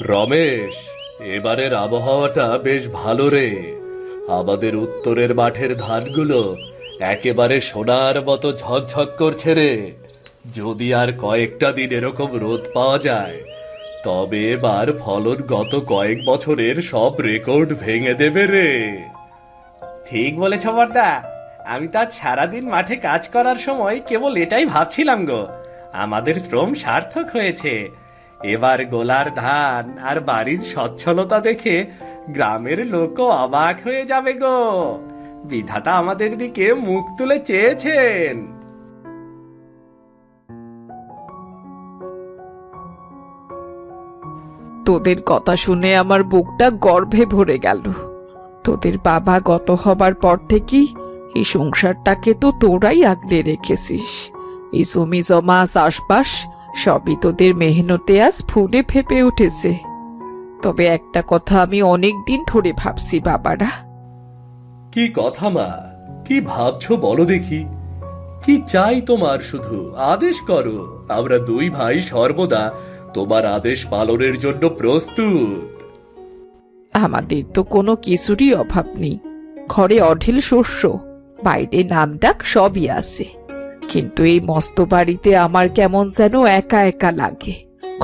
রমেশ, এবারের আবহাওয়াটা বেশ ভালো রে। আমাদের উত্তরের মাঠের ধানগুলো একেবারে সোনার মতো ঝকঝক করছে রে। যদি আর কয়েকটা দিন এরকম রোদ পাওয়া যায়, তবে এবার ফলন গত কয়েক বছরের সব রেকর্ড ভেঙে দেবে রে। ঠিক বলেছ বর্দা। আমি তো আজ সারাদিন মাঠে কাজ করার সময় কেবল এটাই ভাবছিলাম গো, আমাদের শ্রম সার্থক হয়েছে। এবার গোলার ধান আর বাড়ির সচ্ছলতা দেখে গ্রামের লোকও অবাক হয়ে যাবে গো। বিধাতা আমাদের দিকে মুখ তুলে চেয়েছেন। তোদের কথা শুনে আমার বুকটা গর্ভে ভরে গেল। তোদের বাবা গত হবার পর থেকেই এই সংসারটাকে তো তোরাই আগলে রেখেছিস। এই জমি জমা চাষবাস সবই তোদের মেহনতে আজ ফুলে ফেপে উঠেছে। তবে একটা কথা আমি অনেক দিন ধরে ভাবছি বাবারা। কি কথা মা? কি ভাবছো বলো দেখি। কি চাই তোমার? শুধু আদেশ করো, আমরা দুই ভাই সর্বদা তোমার আদেশ পালনের জন্য প্রস্তুত। আমাদের তো কোনো কিছুরই অভাব নেই। ঘরে অঢেল শস্য, বাইরে নামডাক সবই আছে। কিন্তু এই মস্ত বাড়িতে আমার কেমন যেন একা একা লাগে।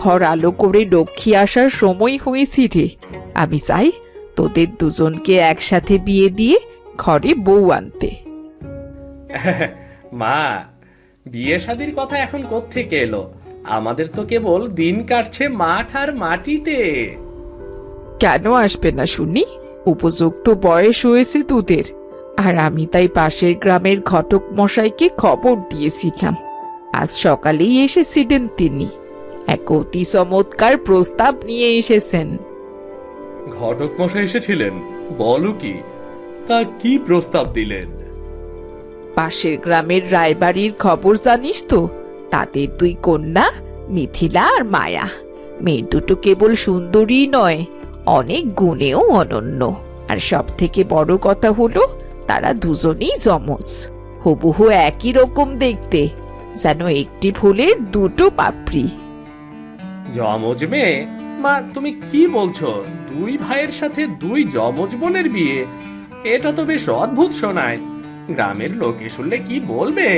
ঘর আলো করে লক্ষ্মী আসার সময় হয়েছি রে। আমি চাই তোদের দুজনকে একসাথে বিয়ে দিয়ে ঘরে বউ আনতে। মা, বিয়ে শাদির কথা এখন কোত্থেকে এলো? আমাদের তো কেবল দিন কাটছে মাঠ আর মাটিতে। কেন আসবে না শুনি? উপযুক্ত বয়স হয়েছে তোদের। আর আমি তাই পাশের গ্রামের ঘটক মশাইকে খবর দিয়েছিলাম। আজ সকালেই এসেছিলেন তিনি। এক অতি চমৎকার প্রস্তাব নিয়ে এসেছেন। ঘটক মশাই এসেছিলেন? বলো কি? তা কি প্রস্তাব দিলেন? পাশের গ্রামের রায়বাড়ির খবর জানিস তো? তাদের দুই কন্যা মিথিলা আর মায়া। মেয়ে দুটো কেবল সুন্দরী নয়, অনেক গুণেও অনন্য। আর সব থেকে বড় কথা হলো তারা দুজনেই যমজ। হুবহু একই রকম দেখতে, যেন একটি ফুলের দুটো পাপড়ি। যমজ মেয়ে? মা, তুমি কি বলছো? দুই ভাইয়ের সাথে দুই যমজ বোনের বিয়ে? এটা তো বেশ অদ্ভুত শোনায়। গ্রামের লোকে শুনলে কি বলবে?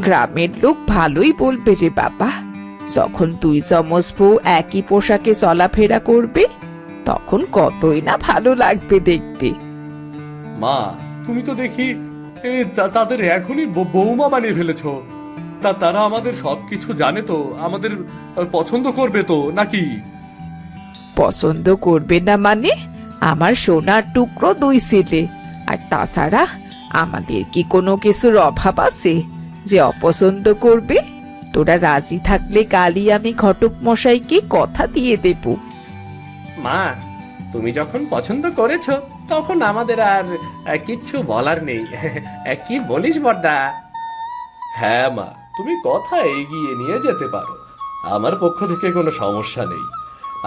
গ্রামের লোক ভালোই বলবে রে বাবা। যখন দুই যমজ বউ একই পোশাকে চলাফেরা করবে, তখন কতই না ভালো লাগবে দেখতে। মা, তুমি তো দেখি তাদের এখনই বৌমা বানিয়ে ফেলেছো। তারা আমাদের সবকিছু জানে তো? আমাদের পছন্দ করবে তো নাকি? পছন্দ করবে না মানে? আমার সোনার টুকরো দুই ছেলে। আর তাছাড়া আমাদের কি কোনো কিছুর অভাব আছে যে অপছন্দ করবে? তোরা রাজি থাকলে কালই আমি ঘটক মশাইকে কথা দিয়ে দেব। মা, তুমি যখন পছন্দ করেছো, তখন আমাদের আর কিচ্ছু বলার নেই। কি বলিস বর্দা? হ্যাঁ মা, তুমি কথা এগিয়ে নিয়ে যেতে পারো। আমার পক্ষ থেকে কোনো সমস্যা নেই।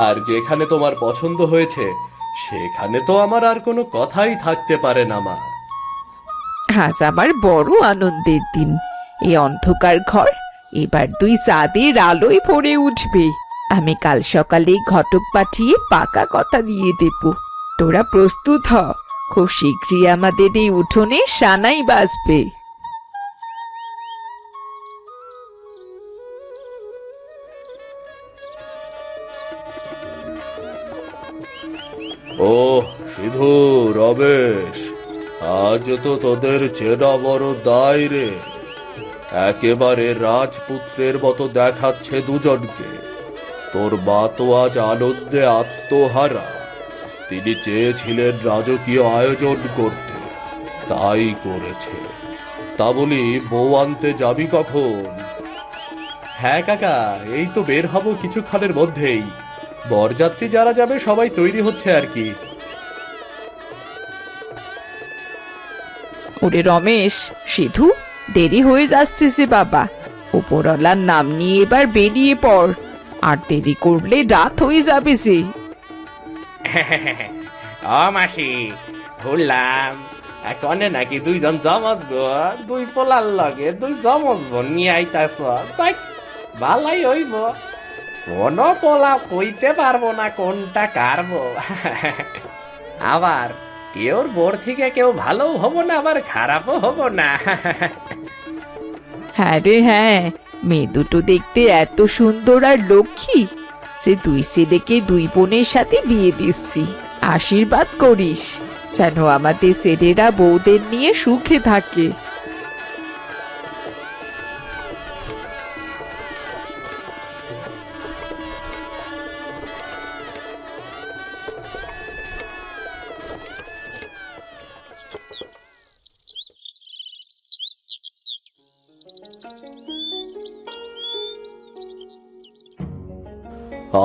আর যেখানে তোমার পছন্দ হয়েছে, সেখানে তো আমার আর কোনো কথাই থাকতে পারে না মা। আজ আমার বড় আনন্দের দিন। এই অন্ধকার ঘর এবার দুই চাঁদের আলোয় ভরে উঠবে। আমি কাল সকালে ঘটক পাঠিয়ে পাকা কথা দিয়ে দেব। তোরা প্রস্তুত হ, খুব শীঘ্রই আমাদের এই উঠোনে সানাই বাজবে। ও সিধু, রমেশ, আজ তো তোদের চেনা বড় দায় রে। একেবারে রাজপুত্রের মতো দেখাচ্ছে দুজনকে। তোর মা তো আজ আনন্দে আত্মহারা। তিনি চেয়েছিলেন রাজকীয় আয়োজন করতে, তাই করেছে। তা বলি, বউ আনতে যাবি কখন? হ্যাঁ কাকা, এই তো বের হব কিছুক্ষণের মধ্যেই। বরযাত্রী যারা যাবে সবাই তৈরি হচ্ছে আর কি। ওরে রমেশ, সিধু, দেরি হয়ে যাচ্ছে যে বাবা। উপরওয়ালার নাম নিয়ে এবার বেরিয়ে পড়। আর দেরি করলে রাত হয়ে যাবে যে। ও মাসি, ভুললাম। কনে নাকি দুইজন জমজ গো, দুই পোলার লগে দুই জমজ বোন নিয়ে আইতাছ। ভালাই হইব। কোনো পোলা কইতে পারবো না কোনটা কারবো। আবার কেউর বোর থেকে কেউ ভালো হবো না, আবার খারাপও হবো না। হ্যাঁ রে হ্যাঁ, মেয়ে দুটো দেখতে এত সুন্দর আর লক্ষ্মী, সে দুই ছেলেকে দুই বোনের সাথে বিয়ে দিচ্ছি। আশীর্বাদ করিস যেন আমাদের ছেলেরা বউদের নিয়ে সুখে থাকে।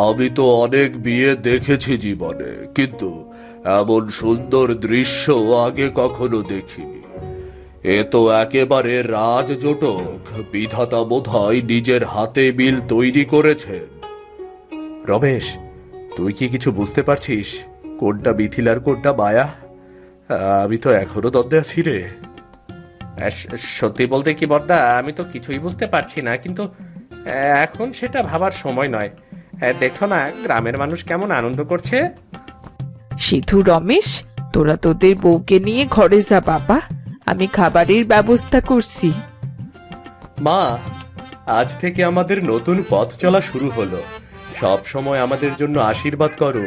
আমি তো অনেক বিয়ে দেখেছি জীবনে, কিন্তু এমন সুন্দর দৃশ্য আগে কখনো দেখিনি। এ তো একেবারে রাজজোটক। বিধাতা বোধহয় নিজের হাতে মিল তৈরি করেছেন। রমেশ, তুই কি কিছু বুঝতে পারছিস কোনটা মিথিলার কোনটা মায়া? আমি তো এখনো দ্বন্দ্বে আছি রে। সত্যি বলতে কি বর্দা, আমি তো কিছুই বুঝতে পারছি না, কিন্তু এখন সেটা ভাবার সময় নয়। দেখো না গ্রামের মানুষ কেমন আনন্দ করছে। সিধু, রমেশ, তোরা তোদের বউকে নিয়ে ঘরে যা বাবা, আমি খাবারের ব্যবস্থা করছি। মা, আজ থেকে আমাদের নতুন পথ চলা শুরু হলো। সব সময় আমাদের জন্য আশীর্বাদ করো,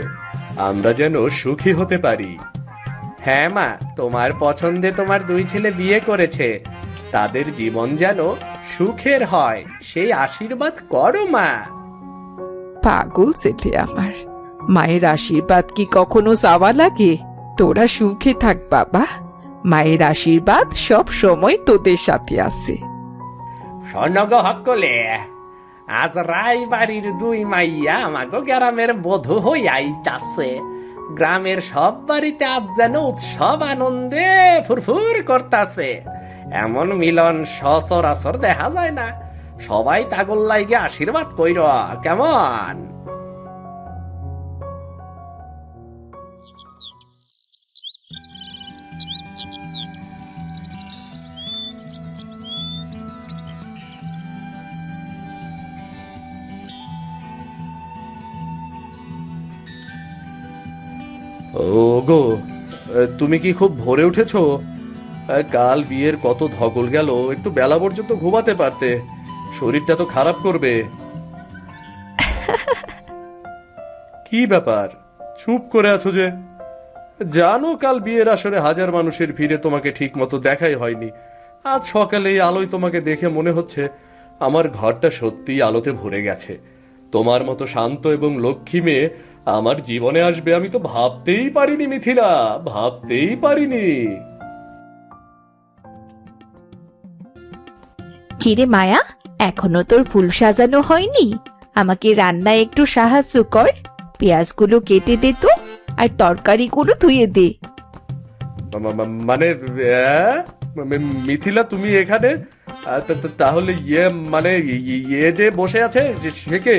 আমরা যেন সুখী হতে পারি। হ্যাঁ মা, তোমার পছন্দে তোমার দুই ছেলে বিয়ে করেছে, তাদের জীবন যেন সুখের হয় সেই আশীর্বাদ করো মা। পাগল ছেলে আমার, মায়ের আশীর্বাদ কি কখনো চাওয়া লাগে? তোরা সুখে থাক বাবা, মায়ের আশীর্বাদ সব সময় তোদের সাথে আছে। স্বর্ণগ হকলে, আজ রায়বাড়ির দুই মাইয়া আমাগো গ্রামের বধূ হইয়াইতাছে। গ্রামের সব বাড়িতে আজ যেন উৎসব আনন্দে ফুরফুর করতাছে। এমন মিলন সচরাচর দেখা যায় না। সবাই তাগল লাইগে আশীর্বাদ কইর কেমন। ওগো, তুমি কি খুব ভোরে উঠেছো? কাল বিয়ের কত ধকল গেল, একটু বেলা পর্যন্ত ঘুমাতে পারতে, শরীরটা তো খারাপ করবে। কি ব্যাপার, চুপ করে আছো যে? জানো কাল বিয়ের আসরে হাজার মানুষের ভিড়ে তোমাকে ঠিক মতো দেখাই হয়নি। আজ সকালে এই আলোয় তোমাকে দেখে মনে হচ্ছে আমার ঘরটা সত্যিই আলোতে ভরে গেছে। তোমার মতো শান্ত এবং লক্ষ্মী মেয়ে আমার জীবনে আসবে আমি তো ভাবতেই পারিনি মিথিলা, ভাবতেই পারিনি। কিরে মায়া, এখনো তোর ফুল সাজানো হয়নি? আমাকে রান্নায় একটু সাহায্য কর, পেঁয়াজগুলো কেটে দে তো, আর তরকারিগুলো ধুয়ে দে। মানে মিথিলা, তুমি এখানে? তাহলে ইয়ে মানে ইয়ে যে বসে আছে যে সে কে?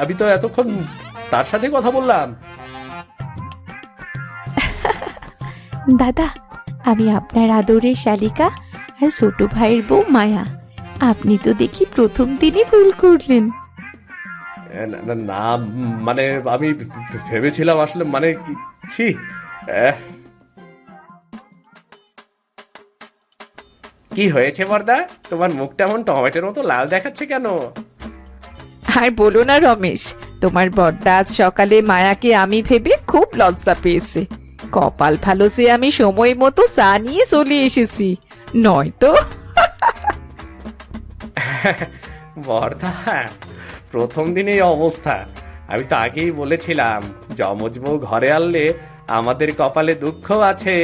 আমি তো এতক্ষণ তার সাথে কথা বললাম। দাদা, আমি আপনার আদরের শালিকা আর ছোট ভাইয়ের বউ মায়া। আপনি তো দেখি প্রথম দিনই ভুল করলেন। না মানে আমি ভেবেছিলাম আসলে মানে ছি। কি হয়েছে বর্দা, তোমার মুখটা এমন টমেটোর মতো লাল দেখাচ্ছে কেন? আর বলো না রমেশ, তোমার বড়দা আজ সকালে মায়াকে আমি ভেবে খুব লজ্জা পেয়েছে। কপাল ভালো যে আমি সময় মতো চা নিয়ে চলে এসেছি, নয়তো। বর্দা, প্রথম দিনেই অবস্থা। আমি তো আগেই বলেছিলাম যমজ বউ ঘরে আনলে আমাদের কপালে দুঃখ আছে।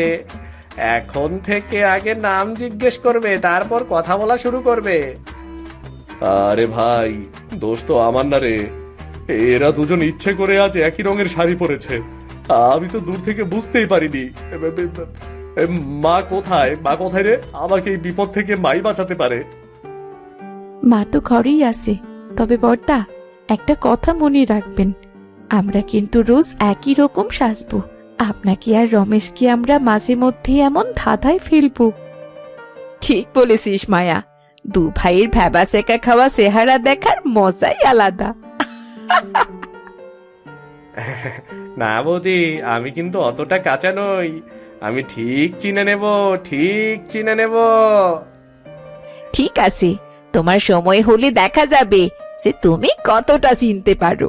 এখন থেকে আগে নাম জিজ্ঞেস করবে, তারপর কথা বলা শুরু করবে। আরে ভাই, দোষ তো আমার না রে। এরা দুজন ইচ্ছে করে আজ একই রঙের শাড়ি পরেছে, আমি তো দূর থেকে বুঝতেই পারিনি। মা কোথায়? মা কোথায় রে? আমাকে এই বিপদ থেকে মাই বাঁচাতে পারে। মা তো ঘরেই আছে, তবে বড়দা একটা কথা মনে রাখবেন, আমরা কিন্তু রোজ একই রকম সাজবো। আপনাকে আর রমেশকে আমরা মাঝে মধ্যে এমন ধাঁধায় ফেলবো। ঠিক বলেছিস মায়া, দু ভাইয়ের ভ্যাবা সেকা খাওয়া চেহারা দেখার মজাই আলাদা। না বৌদি, আমি কিন্তু অতটা কাঁচা নই। আমি ঠিক চিনে নেব, ঠিক চিনে নেব। ঠিক আছে, তোমার সময় হলে দেখা যাবে যে তুমি কতটা চিনতে পারো।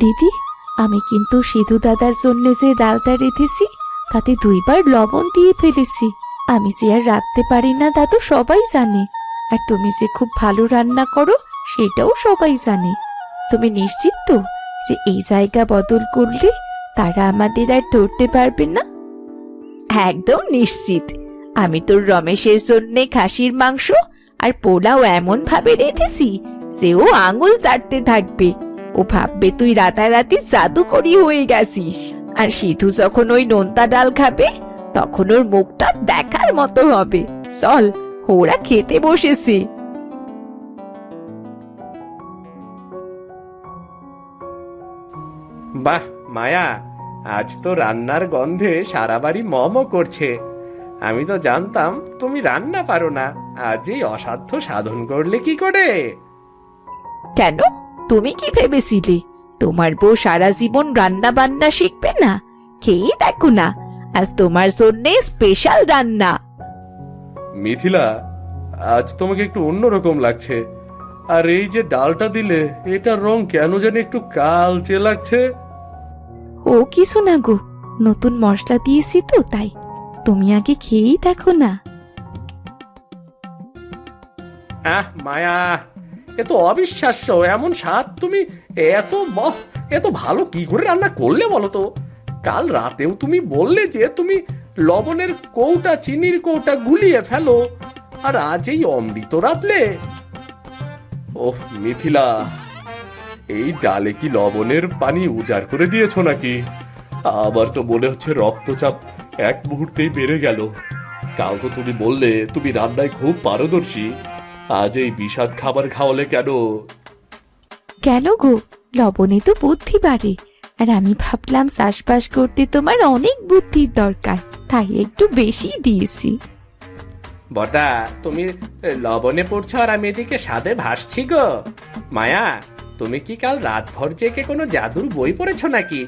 দিদি, আমি কিন্তু সিধু দাদার জন্য যে ডালটা রেঁধেছি তাতে 2বার লবণ দিয়ে ফেলেছি। আমি যে আর রাঁধতে পারি না তা তো সবাই জানে, আর তুমি যে খুব ভালো রান্না করো সেটাও সবাই জানে। তুমি নিশ্চিত তো যে এই জায়গা বদল করলে তারা আমাদের আর ধরতে পারবে না? একদম নিশ্চিত। আমি তোর রমেশের জন্যে খাসির মাংস আর পোলাও এমন ভাবে রেঁধেছি যে ও আঙুল চাটতে থাকবে। ও ভাববে তুই রাতারাতি জাদুকরি হয়ে গেছিস। আর সিধু যখন ওই নোনতা ডাল খাবে তখন ওর মুখটা দেখার মতো হবে। চল, ওরা খেতে বসেছে। বাহ মায়া, আজ তো রান্নার গন্ধে সারা বাড়ি মমও করছে। আমি তো জানতাম তুমি রান্না পারো না, আজ এই অসাধ্য সাধন করলে কি করে? কেন, তুমি কি ভেবেছিলে তোমার বউ সারা জীবন রান্না বান্না শিখবে না? খেয়েই দেখো না, আজ তোমার জন্যে স্পেশাল রান্না। মিথিলা, আজ তোমাকে একটু অন্যরকম লাগছে। আর এই যে ডালটা দিলে, এটার রং কেন জানি একটু কালচে লাগছে। ও কিছু না গো, নতুন মশলা দিয়েছি তো তাই। তুমি আগে খেয়েই দেখো না। আহ মায়া, এ তো অবিশ্বাস্য! এমন স্বাদ তুমি এত ভালো কি করে রান্না করলে বলো তো? কাল রাতেও তুমি বললে যে তুমি লবণের কৌটা, চিনির কৌটা গুলিয়ে ফেলো, আর আজ এই অমৃত রাঁধলে। ওহ মিথিলা, এই ডালে কি লবণের পানি উজাড় করে দিয়েছো নাকি? আবার তো মনে হচ্ছে রক্তচাপ এক মুহূর্তেই বেড়ে গেল। কাল তো তুমি বললে তুমি রান্নায় খুব পারদর্শী, আজ এই বিষাদ খাবার খাওয়ালে কেন? কেন গো, লবণে তো বুদ্ধি বাড়ে, আর আমি ভাবলাম চাষবাস করতে তোমার অনেক বুদ্ধির দরকার, তাই একটু বেশি দিয়েছি। বর্দা, তুমি লবণে পড়ছো আর আমি এদিকে স্বাদে ভাসছি গো। মায়া, তুমি কি কাল রাতভর জেগে কোনো জাদুর বই পড়েছো নাকি?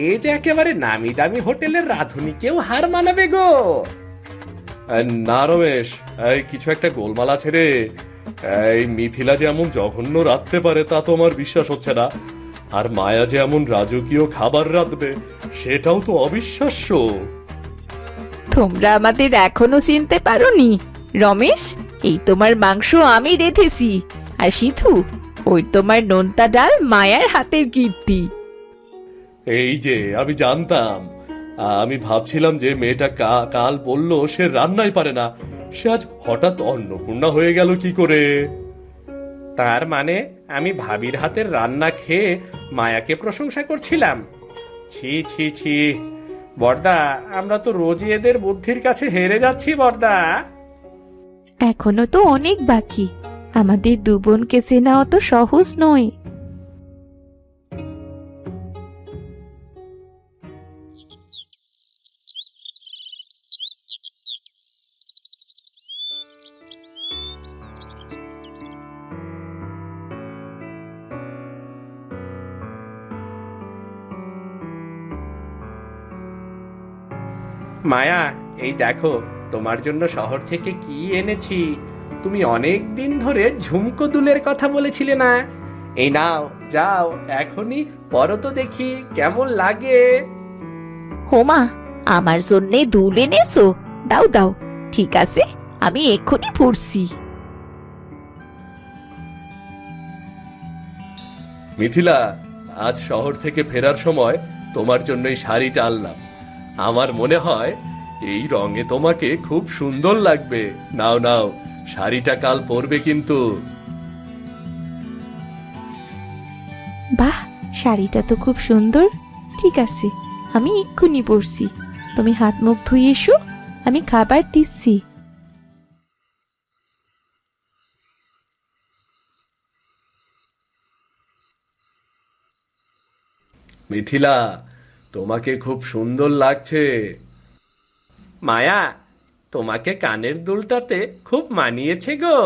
এই যে একেবারে নামি দামি হোটেলের রাঁধুনিকেও হার মানাবে গো। না রমেশ, এই কিছু একটা গোলমাল আছে রে। এই মিথিলা যে এমন জঘন্য রাঁধতে পারে তা তো আমার বিশ্বাস হচ্ছে না। আর মায়া যে এমন রাজকীয় খাবার রাঁধবে সেটাও তো অবিশ্বাস্য। তোমরা আমাদের এখনো চিনতে পারোনি? রমেশ, এই তোমার মাংস আমি রেঁধেছি, আর সিধু, ওই তোমার নোনতা ডাল মায়ার হাতের কীর্তি। এই যে আমি জানতাম, আমি ভাবছিলাম যে মেয়েটা কাল বললো সে রান্নাই পারে না, সে আজ হঠাৎ অন্নপূর্ণা হয়ে গেল কি করে? তার মানে আমি ভাবির হাতের রান্না খেয়ে মায়াকে প্রশংসা করছিলাম? ছি ছি ছি! বর্দা, আমরা তো রোজই এদের বুদ্ধির কাছে হেরে যাচ্ছি বর্দা। এখনো তো অনেক বাকি, আমাদের দু বোনকে চেনা অত সহজ নয়। মায়া, এই দেখো তোমার জন্য শহর থেকে কি এনেছি। তুমি অনেক দিন ধরে ঝুমকো দুলের কথা বলেছিলে না? এই নাও, যাও এখনই পরো তো দেখি কেমন লাগে। হোমা, আমার জন্যে দুল এনেছো? দাও দাও, ঠিক আছে, আমি এক্ষুনি পড়ছি। মিথিলা, আজ শহর থেকে ফেরার সময় তোমার জন্য এই শাড়িটা আনলাম। আমার মনে হয় এই রঙে তোমাকে খুব সুন্দর লাগবে। নাও নাও, শাড়িটা কাল পরবে কিন্তু। বাহ, শাড়িটা তো খুব সুন্দর। ঠিক আছে, আমি এক্ষুনি পড়ছি। তুমি হাত মুখ ধুয়ে এসো, আমি খাবার দিচ্ছি। মিথিলা, তোমাকে খুব সুন্দর লাগছে। মায়া, তোমাকে কানের দুলটাতে খুব মানিয়েছে গো।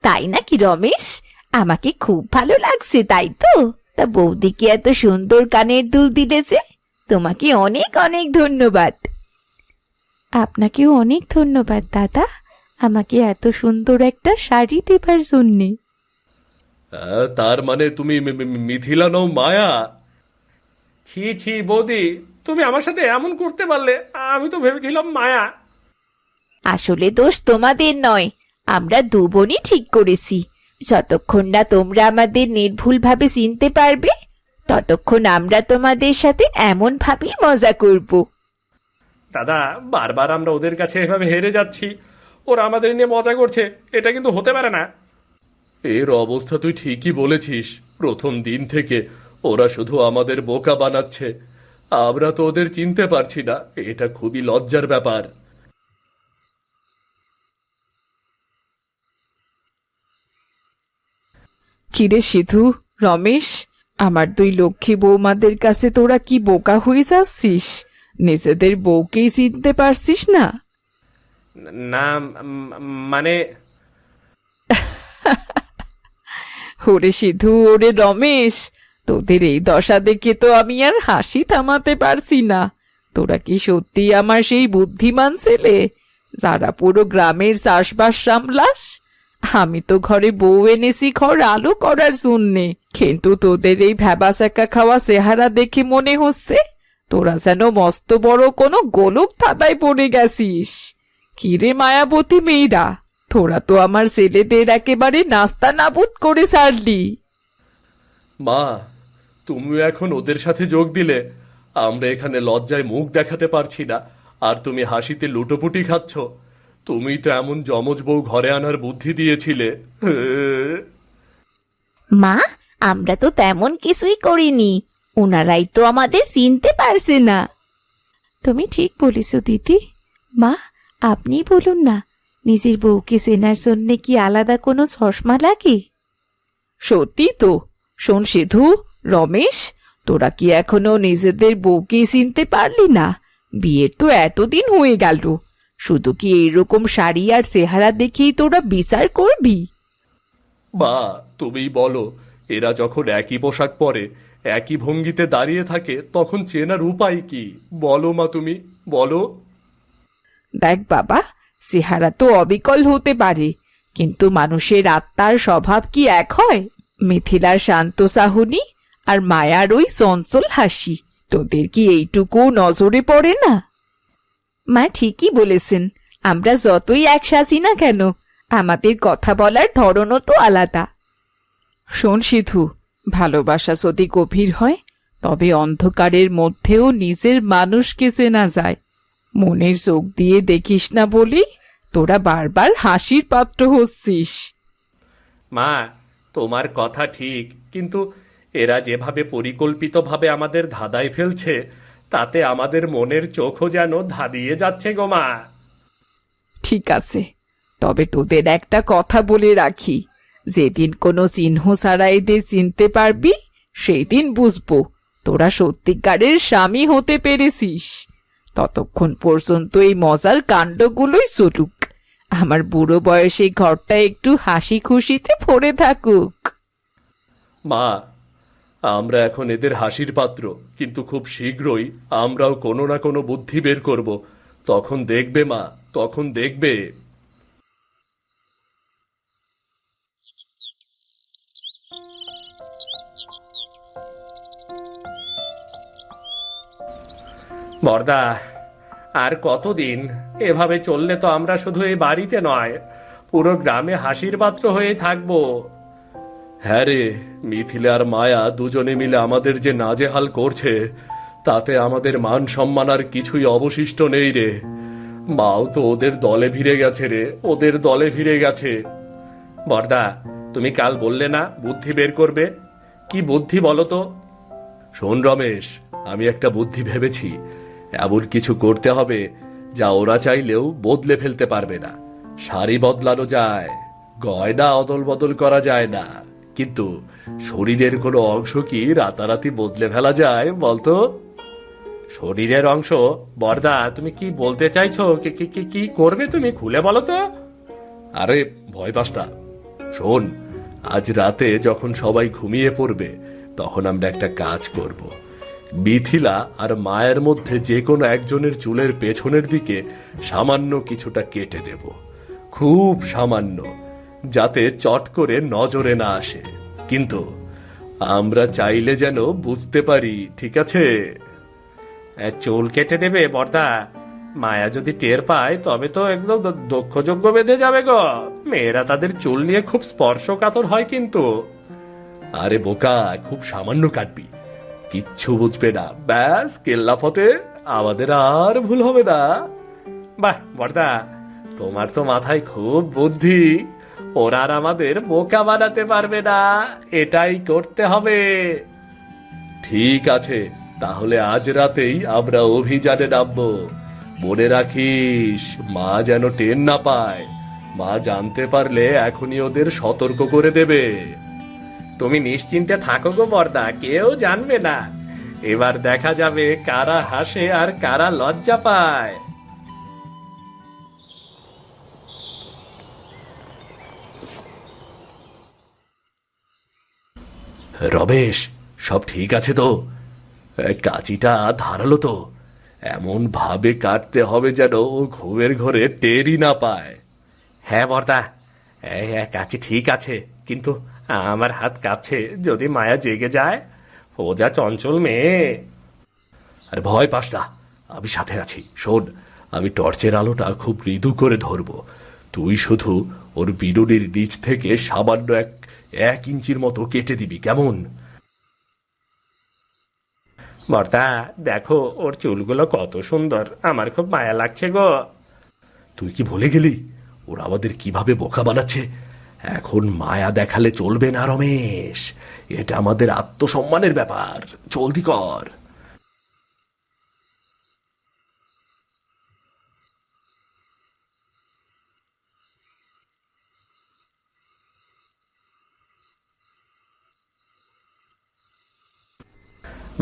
তাই নাকি রমেশ? আমাকে খুব ভালো লাগছে, তাই তো? তা বৌদিকে এত সুন্দর কানের দুল দিলেছে, তোমাকে অনেক অনেক ধন্যবাদ। আপনাকেও অনেক ধন্যবাদ দাদা, আমাকে এত সুন্দর একটা শাড়ি দেবার জন্যে। তার মানে তুমি মিথিলা নও, মায়া? ছি ছি বৌদি, তুমি আমার সাথে এমন করতে পারলে? আমি তো ভেবেছিলাম মায়া। আসলে দোষ তোমাদের নয়, আমরা দু বোনই ঠিক করেছি। যতক্ষণ না তোমরা আমাদের নির্ভুলভাবে চিনতে পারবে, ততক্ষণ আমরা তোমাদের সাথে এমন ভাবেই মজা করব। দাদা, বারবার আমরা ওদের কাছে এভাবে হেরে যাচ্ছি, ওরা আমাদের নিয়ে মজা করছে, এটা কিন্তু হতে পারে না। এর অবস্থা তুই ঠিকই বলেছিস। প্রথম দিন থেকে ওরা শুধু আমাদের বোকা বানাচ্ছে। আমরা তো ওদের চিনতে পারছি না, এটা খুবই লজ্জার ব্যাপার। কিরে সিধু, রমেশ, আমার দুই লক্ষ্মী বৌমাদের কাছে তোরা কি বোকা হয়ে যাচ্ছিস? নিজেদের বউকেই চিনতে পারছিস না? না, মানে ওরে সিধু, ওরে রমেশ, তোদের এই দশা দেখে তো আমি আর হাসি থামাতে পারছি না। তোরা কি সত্যি আমার সেই বুদ্ধিমান ছেলে, যারা পুরো গ্রামের চাষবাস সামলাস? আমি তো ঘরে বউ এনেছি ঘর আলো করার জন্যে, কিন্তু তোদের এই ভ্যাবাচাকা খাওয়া চেহারা দেখে মনে হচ্ছে তোরা যেন মস্ত বড় কোনো গোলক থাবায় পড়ে গেছিস। কিরে মায়াবতী মেয়েরা, তোরা তো আমার ছেলেদের একেবারে নাস্তা নাবুদ করে ছাড়লি। মা, তুমি এখন ওদের সাথে যোগ দিলে। আমরা এখানে লজ্জায় মুখ দেখাতে পারছি না, আর তুমি হাসিতে লুটোপুটি খাচ্ছ। তুমি তো এমন যমজ বউ ঘরে আনার বুদ্ধি দিয়েছিলে। মা, আমরা তো তেমন কিছুই করিনি, ওনারাই তো আমাদের চিনতে পারছে না। তুমি ঠিক বলেছ দিদি। মা, আপনি বলুন না, নিজের বউকে চেনার জন্যে কি আলাদা কোনো চশমা লাগে? সত্যি তো। শোন সিধু, রমেশ, তোরা কি এখনো নিজেদের বউকে চিনতে পারলি না? বিয়ের তো এতদিন হয়ে গেল, শুধু কি এইরকম শাড়ি আর চেহারা দেখেই তোরা বিচার করবি? মা, তুমি বলো, এরা যখন একই পোশাক পরে, একই ভঙ্গিতে দাঁড়িয়ে থাকে, তখন চেনার উপায় কি? বলো মা, তুমি বলো। দেখ বাবা, চেহারা তো অবিকল হতে পারে, কিন্তু মানুষের আত্মার স্বভাব কি এক হয়? মিথিলার শান্ত চাহনি আর মায়ার ওই চঞ্চল হাসি, তোদের কি এইটুকু নজরে পড়ে না? মা ঠিকই বলেছেন, আমরা যতই এক সাজি না কেন, আমাদের কথা বলার ধরনও তো আলাদা। শোন সিধু, ভালোবাসা যদি গভীর হয়, তবে অন্ধকারের মধ্যেও নিজের মানুষকে চেনা যায়। মনের চোখ দিয়ে দেখিস না বলি তোরা বারবার হাসির পাত্র হচ্ছিস। মা, তোমার কথা ঠিক, কিন্তু এরা যেভাবে পরিকল্পিতভাবে আমাদের ধাঁধায় ফেলছে, তাতে আমাদের মনের চোখও যেন ধাঁধিয়ে যাচ্ছে গো মা। ঠিক আছে, তবে তোদের একটা কথা বলে রাখি, যেদিন কোনো চিহ্ন ছাড়া এদের চিনতে পারবি, সেই দিন বুঝবো তোরা সত্যিকারের স্বামী হতে পেরেছিস। ততক্ষণ পর্যন্ত এই মজার কাণ্ডগুলোই চলুক, আমার বুড়ো বয়সে ঘরটা একটু হাসি খুশিতে ভরে থাকুক। মা, আমরা এখন এদের হাসির পাত্র, কিন্তু খুব শীঘ্রই আমরাও কোনো না কোনো বুদ্ধি বের করব। তখন দেখবে মা, তখন দেখবে। বর্দা, আর কতদিন এভাবে চললে তো আমরা শুধু এই বাড়িতে নয়, পুরো গ্রামে হাসির পাত্র হয়ে থাকবো। হ্যাঁ রে, মিথিলা আর মায়া দুজনে মিলে আমাদের যে নাজেহাল করছে, তাতে আমাদের মান সম্মান আর কিছুই অবশিষ্ট নেই রে। মাও তো ওদের দলে ভিড়ে গেছে রে, ওদের দলে ভিড়ে গেছে। বর্দা, তুমি কাল বললে না বুদ্ধি বের করবে, কি বুদ্ধি বলো তো? শোন রমেশ, আমি একটা বুদ্ধি ভেবেছি। এমন কিছু করতে হবে যা ওরা চাইলেও বদলে ফেলতে পারবে না। শাড়ি বদলানো যায়, গয়না অদল বদল করা যায় না, কিন্তু শরীরের কোনো অংশ কি রাতারাতি বদলে ফেলা যায় বলতো? শরীরের অংশ। বর্দা, তুমি কি বলতে চাইছো? কি কি কি কি করবে তুমি, খুলে বলো তো। আরে ভয় পাস না, শোন, আজ রাতে যখন সবাই ঘুমিয়ে পড়বে তখন আমরা একটা কাজ করব। মিথিলা আর মায়ের মধ্যে যে কোনো একজনের চুলের পেছনের দিকে সামান্য কিছুটা কেটে দেব, খুব সামান্য, যাতে চট করে নজরে না আসে, কিন্তু আমরা চাইলে যেন বুঝতে পারি, ঠিক আছে? চুল কেটে দেবে বর্দা? মায়া যদি টের পায় তবে তো একদম দক্ষযজ্ঞ বেঁধে যাবে গো। মেয়েরা তাদের চুল নিয়ে খুব স্পর্শকাতর হয় কিন্তু। আরে বোকা, খুব সামান্য কাটবি, কিচ্ছু বুঝবে না, ব্যাস কেল্লা ফতে, আমাদের আর ভুল হবে না। বাহ বর্দা, তোমার তো মাথায় খুব বুদ্ধি। ওরা আর আমাদের বোকা বানাতে পারবে না, এটাই করতে হবে। ঠিক আছে, তাহলে আজ রাতেই আমরা অভিযানে নামবো। মনে রাখিস, মা যেন টের না পায়। মা জানতে পারলে এখনই ওদের সতর্ক করে দেবে। তুমি নিশ্চিন্তে থাকো গো বর্দা, কেউ জানবে না। এবার দেখা যাবে কারা হাসে আর কারা লজ্জা পায়। রমেশ, সব ঠিক আছে তো? কাঁচিটা ধারালো তো? এমন ভাবে কাটতে হবে যেন ও ঘুমের ঘরে টেরই না পায়। হ্যাঁ বর্দা, কাছে ঠিক আছে, কিন্তু আমার হাত কাঁপছে। যদি মায়া জেগে যায়, ও যা চঞ্চল মেয়ে। আরে ভয় পাস না, আমি সাথে আছি। শোন, আমি টর্চের আলোটা খুব মৃদু করে ধরবো, তুই শুধু ওর বিনুনির নিচ থেকে সামান্য 1 ইঞ্চির মতো কেটে দিবি, কেমন? বর্দা দেখো, ওর চুলগুলো কত সুন্দর, আমার খুব মায়া লাগছে গো। তুই কি ভুলে গেলি ওরা আমাদের কিভাবে বোকা বানাচ্ছে? এখন মায়া দেখালে চলবে না রমেশ, এটা আমাদের আত্মসম্মানের ব্যাপার, জলদি কর।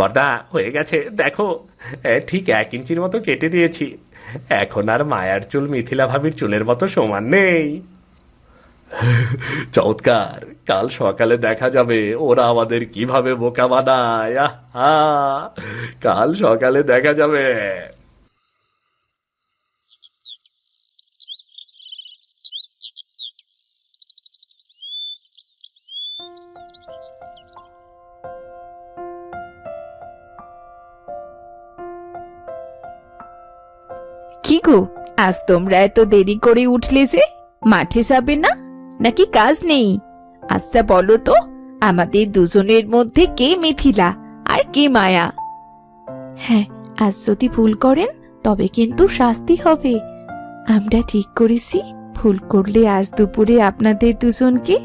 বর্দা হয়ে গেছে, দেখো, ঠিক 1 ইঞ্চির মতো কেটে দিয়েছি। এখন আর মায়ার চুল মিথিলা ভাবির চুলের মতো সমান নেই। চমৎকার, কাল সকালে দেখা যাবে ওরা আমাদের কিভাবে বোকা বানায়। আহা, কাল সকালে দেখা যাবে। কি গো, আজ তোমরা এত দেরি করে উঠলে যে? মাঠে যাবে না নাকি কাজ নেই? আচ্ছা বলো তো, আমাদের দুজনের মধ্যে কে মিথিলা আর কে মায়া? হ্যাঁ, আজ যদি ভুল করেন তবে কিন্তু শাস্তি হবে। আমরা ঠিক করেছি, ভুল করলে আজ দুপুরে আপনাদের দুজনকে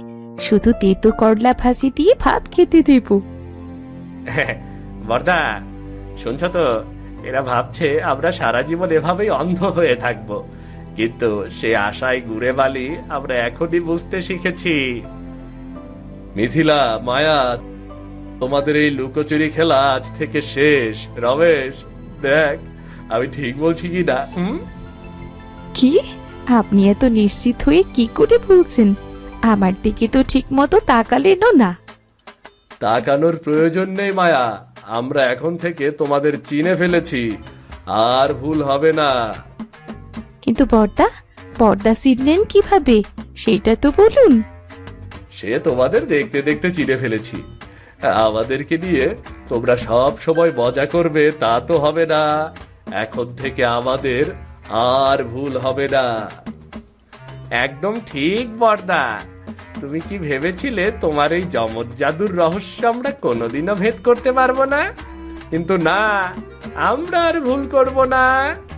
শুধু তেতো করলা ভাজি দিয়ে ভাত খেতে দেব। বর্দা শুনছ তো, এরা ভাবছে আমরা সারা জীবন এভাবেই অন্ধ হয়ে থাকব, কিন্তু সে আশায় ঘুরে বালি আমরা এখনই বুঝতে শিখেছি। মিথিলা, মায়া, তোমাদের এই লুকোচুরি খেলা আজ থেকে শেষ। রমেশ, দেখ আমি ঠিক বলছি কি না? কি? আপনি এত নিশ্চিত হয়ে কি করে বলছেন? আমার দিকে তো ঠিক মতো তাকালেনও না। তাকানোর প্রয়োজন নেই মায়া, আমরা এখন থেকে তোমাদের চিনে ফেলেছি, আর ভুল হবে না। কিন্তু পর্দা চিনলেন কিভাবে সেটা তো বলুন। সে তোমাদের দেখতে দেখতে চিনে ফেলেছি। আমাদেরকে নিয়ে তোমরা সব সময় মজা করবে তা তো হবে না, এখন থেকে আমাদের আর ভুল হবে না। একদম ঠিক বর্দা, তুমি কি ভেবেছিলে তোমার এই জমজ জাদুর রহস্য আমরা কোনোদিনও ভেদ করতে পারবো না? কিন্তু না, আমরা আর ভুল করব না।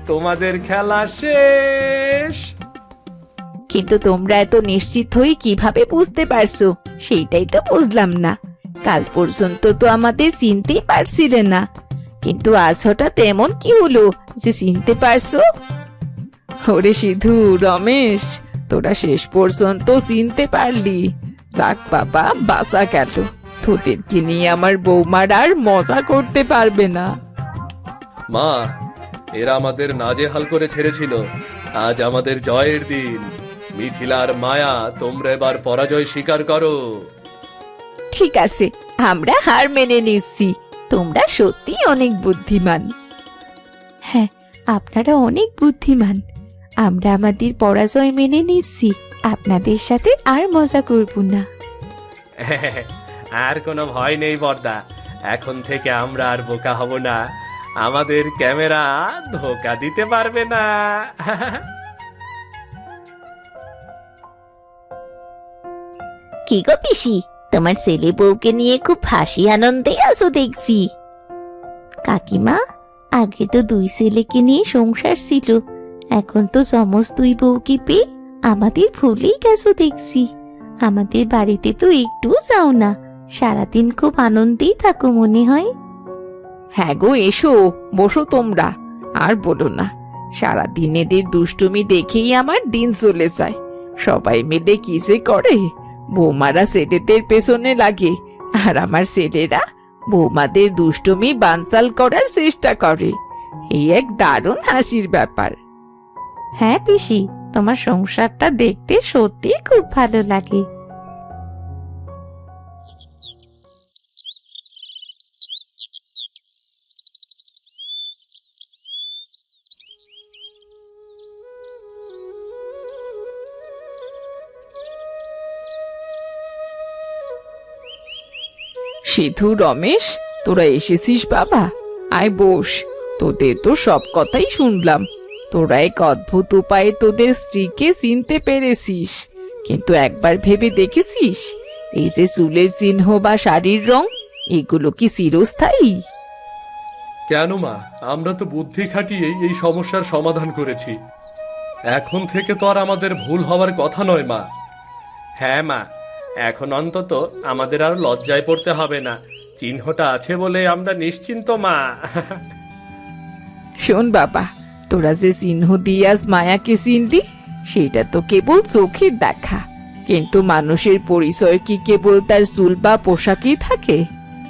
তোমাদের খেলা শেষ। কিন্তু তোমরা এত নিশ্চিত হয়ে কিভাবে বুঝতে পারছো সেইটাই তো বুঝলাম না। কাল পর্যন্ত তো আমাদের চিনতেই পারছিলে না, কিন্তু আজ হঠাৎ এমন কি হলো যে চিনতে পারছো? ওরে সিধু, রমেশ, তোরা শেষ পর্যন্ত চিনতে পারলি। যাক বাবা, বাঁচা গেল। তোদেরকে নিয়ে আমার বৌমার আর মজা করতে পারবে না। মা, এরা আমাদের নাজেহাল করে ছেড়েছিল, আজ আমাদের জয়ের দিন। মিথিলার মায়া, তোমরা এবার পরাজয় স্বীকার করো। ঠিক আছে, আমরা হার মেনে নিচ্ছি। তোমরা সত্যি অনেক বুদ্ধিমান। হ্যাঁ, আপনারা অনেক বুদ্ধিমান। আমরা আমাদের পরাজয় মেনে নিচ্ছি। আপনাদের সাথে আর মজা করব না। আর কোনো ভয় নেই বর্দা, এখন থেকে আমরা আর বোকা হব না। আমাদের ক্যামেরা ধোকা দিতে পারবে না। কি গো পিসি, তোমার ছেলে বউকে নিয়ে খুব হাসি আনন্দে আছো দেখছি। কাকিমা, আগে তো দুই ছেলেকে নিয়ে সংসার ছিল, এখন তো সমস্ত দুই বউকে পেয়ে আমাদের ভুলেই গেছো দেখছি। আমাদের বাড়িতে তো একটু যাও না, সারাদিন খুব আনন্দেই থাকো মনে হয়। হ্যাঁ গো, এসো, বসো তোমরা। আর বলো না, সারাদিন এদের দুষ্টুমি দেখেই আমার দিন চলে যায়। সবাই মিলে কি যে করে। বৌমারা ছেলেদের পেছনে লাগে, আর আমার ছেলেরা বৌমাদের দুষ্টুমি বানচাল করার চেষ্টা করে। এই এক দারুণ হাসির ব্যাপার। হ্যাঁ পিসি, তোমার সংসারটা দেখতে সত্যি খুব ভালো লাগে। সিধু, রমেশ, তোরা এসেছিস বাবা? আয় বস। তোদের তো সব কথাই শুনলাম। তোরা এক অদ্ভুত উপায়ে তোদের স্ত্রীকে চিনতে পেরেছিস, কিন্তু একবার ভেবে দেখেছিস এই যে চুলের চিহ্ন বা শাড়ির রং, এগুলো কি চিরস্থায়ী? কেন মা, আমরা তো বুদ্ধি খাটিয়েই এই সমস্যার সমাধান করেছি। এখন থেকে তো আর আমাদের ভুল হওয়ার কথা নয় মা। হ্যাঁ মা, এখন অন্তত আমাদের আর লজ্জায় পড়তে হবে না। চিহ্নটা আছে বলে আমরা নিশ্চিন্ত মা। শোন বাবা, তোরা যে চিহ্ন দিয়ে আজ মায়াকে চিনলি, সেটা তো কেবল চোখের দেখা। কিন্তু মানুষের পরিচয় কি কেবল তার চুল বা পোশাকই থাকে?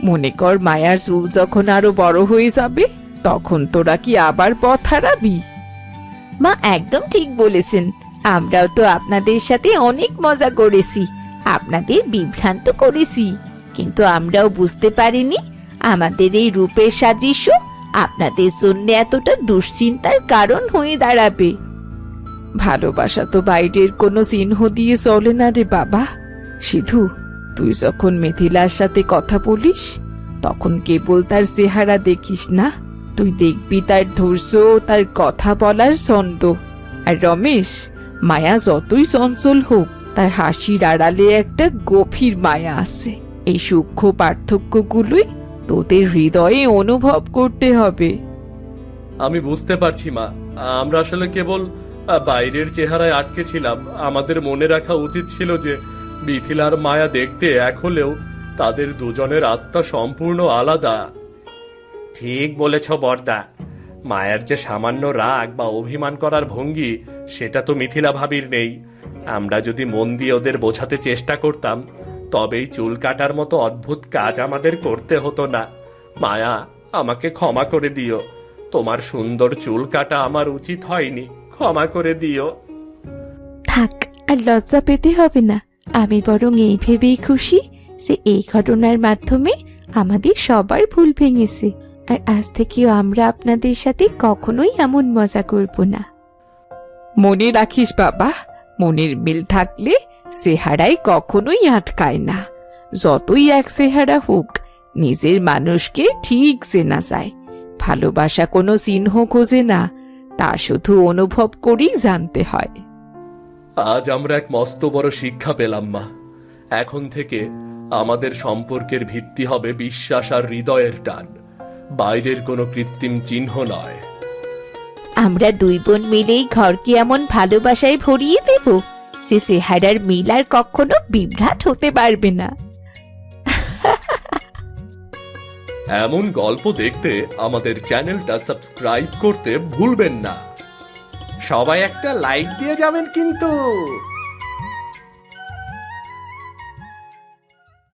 মনে কর, মায়ার চুল যখন আরো বড় হয়ে যাবে, তখন তোরা কি আবার পথ হারাবি? মা একদম ঠিক বলেছেন। আমরাও তো আপনাদের সাথে অনেক মজা করেছি, আপনাদের বিভ্রান্ত করেছি, কিন্তু আমরাও বুঝতে পারিনি আমাদের এই রূপের সাদৃশ্য আপনাদের জন্য এতটা দুশ্চিন্তার কারণ হয়ে দাঁড়াবে। ভালোবাসা তো বাইরের কোনো চিহ্ন দিয়ে চলে না রে বাবা। সিধু, তুই যখন মিথিলার সাথে কথা বলিস, তখন কেবল তার চেহারা দেখিস না, তুই দেখবি তার ধৈর্য, তার কথা বলার ছন্দ। আর রমেশ, মায়া যতই চঞ্চল হোক, তার হাসির আড়ালে একটা গভীর মায়া আছে। এই সূক্ষ্ম পার্থক্যগুলোই তোদের হৃদয়ে অনুভব করতে হবে। আমি বুঝতে পারছি মা, আমরা আসলে কেবল বাইরের চেহারায় আটকে ছিলাম। আমাদের মনে রাখা উচিত ছিল যে মিথিলার মায়া দেখতে এক হলেও তাদের দুজনের আত্মা সম্পূর্ণ আলাদা। ঠিক বলেছ বর্দা। মায়ের যে সামান্য রাগ বা অভিমান করার ভঙ্গি, সেটা তো মিথিলা ভাবির নেই। আমরা যদি মন দিয়ে ওদের বোঝাতে চেষ্টা করতাম, তবেই চুল কাটার মতো অদ্ভুত কাজ আমাদের করতে হতো না। মায়া, আমাকে ক্ষমা করে দিও। তোমার সুন্দর চুল কাটা আমার উচিত হয়নি, ক্ষমা করে দিও। থাক, আর লজ্জা পেতে হবে না। আমি বরং এই ভেবেই খুশি যে এই ঘটনার মাধ্যমে আমাদের সবার ভুল ভেঙেছে, আর আজ থেকেও আমরা আপনাদের সাথে কখনোই এমন মজা করব না। মনে রাখিস বাবা, মনের মিল থাকলে চেহারাই কখনোই আটকায় না। যতই এক চেহারা হোক, নিজের মানুষকে ঠিক চেনা যায়। ভালোবাসা কোনো চিহ্ন খোঁজে না, তা শুধু অনুভব করেই জানতে হয়। আজ আমরা এক মস্ত বড় শিক্ষা পেলাম মা। এখন থেকে আমাদের সম্পর্কের ভিত্তি হবে বিশ্বাস আর হৃদয়ের টান, বাইরের কোনো কৃত্রিম চিহ্ন নয়। আমরা দুই বোন মিলেই ঘরকে এমন ভালোবাসায় ভরিয়ে দেব যে চেহারার মিল আর কখনো বিভ্রাট হতে পারবে না। এমন গল্প দেখতে আমাদের চ্যানেলটা সাবস্ক্রাইব করতে ভুলবেন না। সবাই একটা লাইক দিয়ে যাবেন কিন্তু।